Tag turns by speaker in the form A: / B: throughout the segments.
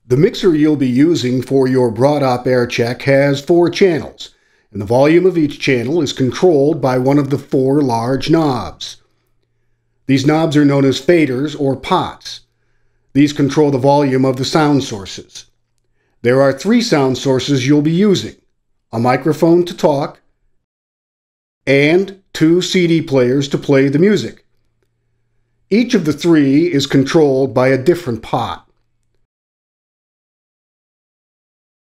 A: The mixer you'll be using for your broad-op air check has 4 channels, and the volume of each channel is controlled by one of the 4 large knobs. These knobs are known as faders or pots. These control the volume of the sound sources. There are 3 sound sources you'll be using: a microphone to talk, and 2 CD players to play the music. Each of the 3 is controlled by a different pot.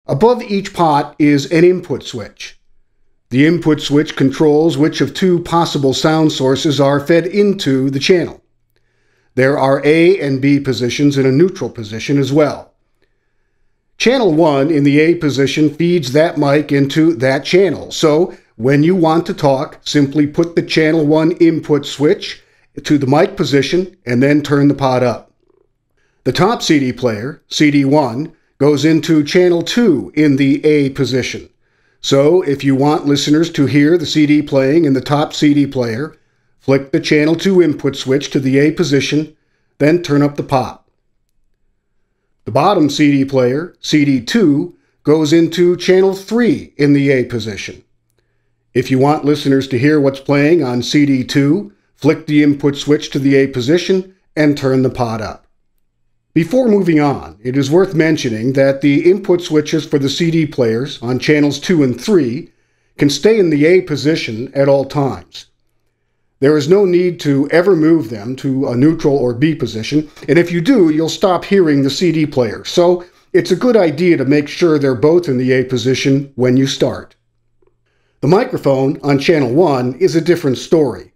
A: Above each pot is an input switch. The input switch controls which of 2 possible sound sources are fed into the channel. There are A and B positions and a neutral position as well. Channel 1 in the A position feeds that mic into that channel, so when you want to talk, simply put the channel 1 input switch to the mic position and then turn the pot up. The top CD player, CD1, goes into channel 2 in the A position. So if you want listeners to hear the CD playing in the top CD player, flick the channel 2 input switch to the A position, then turn up the pot. The bottom CD player, CD2, goes into channel 3 in the A position. If you want listeners to hear what's playing on CD2, flick the input switch to the A position and turn the pot up. Before moving on, it is worth mentioning that the input switches for the CD players on channels 2 and 3 can stay in the A position at all times. There is no need to ever move them to a neutral or B position, and if you do, you'll stop hearing the CD player, so it's a good idea to make sure they're both in the A position when you start. The microphone on channel 1 is a different story.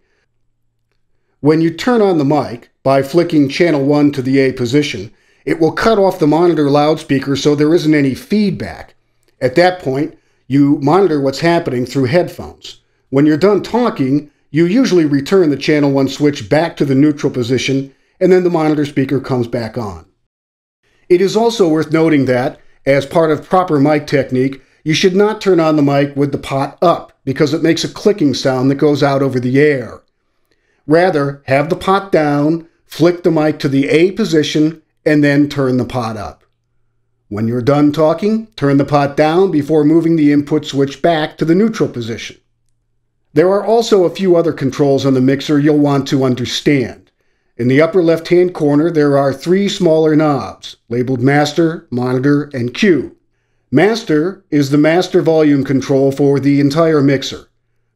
A: When you turn on the mic, by flicking channel 1 to the A position, it will cut off the monitor loudspeaker so there isn't any feedback. At that point, you monitor what's happening through headphones. When you're done talking, you usually return the channel 1 switch back to the neutral position, and then the monitor speaker comes back on. It is also worth noting that, as part of proper mic technique, you should not turn on the mic with the pot up, because it makes a clicking sound that goes out over the air. Rather, have the pot down, flick the mic to the A position, and then turn the pot up. When you're done talking, turn the pot down before moving the input switch back to the neutral position. There are also a few other controls on the mixer you'll want to understand. In the upper left-hand corner, there are 3 smaller knobs, labeled Master, Monitor, and Q. Master is the master volume control for the entire mixer.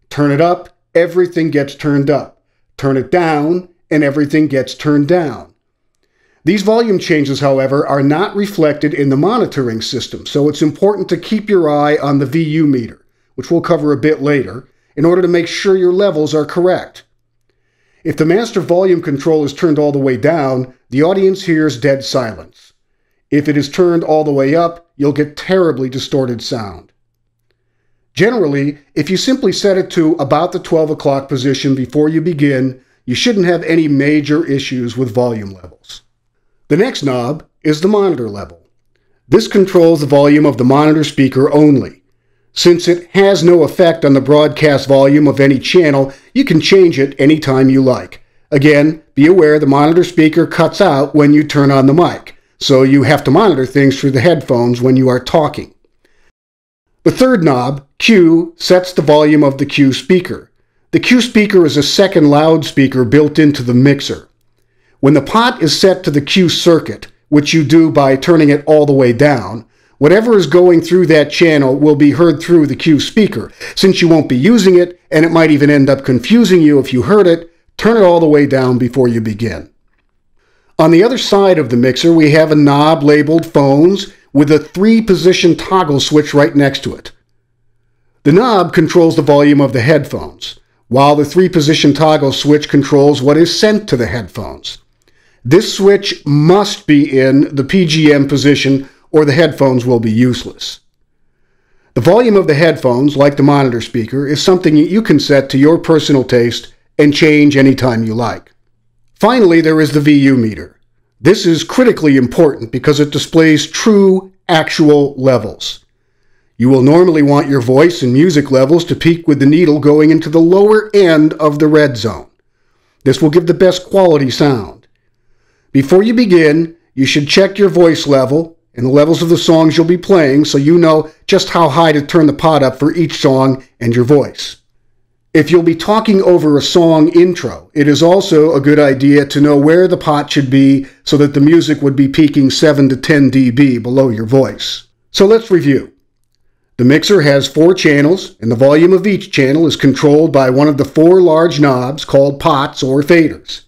A: Turn it up, everything gets turned up. Turn it down, and everything gets turned down. These volume changes, however, are not reflected in the monitoring system, so it's important to keep your eye on the VU meter, which we'll cover a bit later, in order to make sure your levels are correct. If the master volume control is turned all the way down, the audience hears dead silence. If it is turned all the way up, you'll get terribly distorted sound. Generally, if you simply set it to about the 12 o'clock position before you begin, you shouldn't have any major issues with volume levels. The next knob is the monitor level. This controls the volume of the monitor speaker only. Since it has no effect on the broadcast volume of any channel, you can change it anytime you like. Again, be aware the monitor speaker cuts out when you turn on the mic, so you have to monitor things through the headphones when you are talking. The third knob, Q, sets the volume of the Q speaker. The Q speaker is a second loudspeaker built into the mixer. When the pot is set to the Q circuit, which you do by turning it all the way down, whatever is going through that channel will be heard through the Q speaker. Since you won't be using it, and it might even end up confusing you if you heard it, turn it all the way down before you begin. On the other side of the mixer, we have a knob labeled Phones with a 3-position toggle switch right next to it. The knob controls the volume of the headphones, while the 3-position toggle switch controls what is sent to the headphones. This switch must be in the PGM position or the headphones will be useless. The volume of the headphones, like the monitor speaker, is something you can set to your personal taste and change anytime you like. Finally, there is the VU meter. This is critically important because it displays true, actual levels. You will normally want your voice and music levels to peak with the needle going into the lower end of the red zone. This will give the best quality sound. Before you begin, you should check your voice level and the levels of the songs you'll be playing so you know just how high to turn the pot up for each song and your voice. If you'll be talking over a song intro, it is also a good idea to know where the pot should be so that the music would be peaking 7 to 10 dB below your voice. So let's review. The mixer has 4 channels, and the volume of each channel is controlled by one of the 4 large knobs called pots or faders.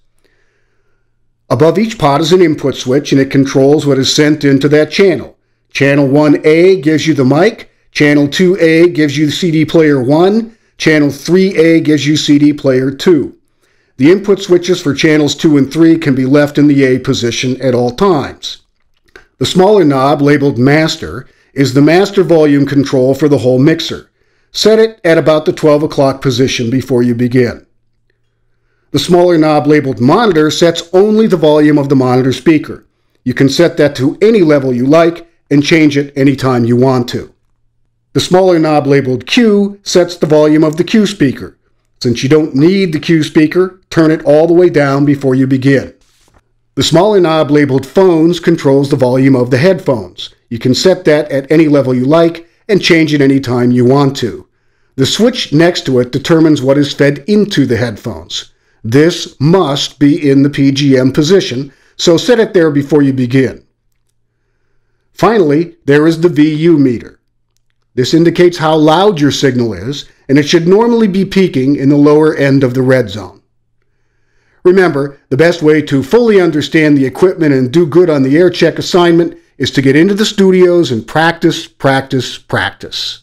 A: Above each pot is an input switch, and it controls what is sent into that channel. Channel 1A gives you the mic, Channel 2A gives you the CD player 1, Channel 3A gives you CD player 2. The input switches for channels 2 and 3 can be left in the A position at all times. The smaller knob, labeled Master, is the master volume control for the whole mixer. Set it at about the 12 o'clock position before you begin. The smaller knob labeled Monitor sets only the volume of the monitor speaker. You can set that to any level you like and change it anytime you want to. The smaller knob labeled Q sets the volume of the Q speaker. Since you don't need the Q speaker, turn it all the way down before you begin. The smaller knob labeled Phones controls the volume of the headphones. You can set that at any level you like and change it anytime you want to. The switch next to it determines what is fed into the headphones. This must be in the PGM position, so set it there before you begin. Finally, there is the VU meter. This indicates how loud your signal is, and it should normally be peaking in the lower end of the red zone. Remember, the best way to fully understand the equipment and do good on the air check assignment is to get into the studios and practice, practice, practice.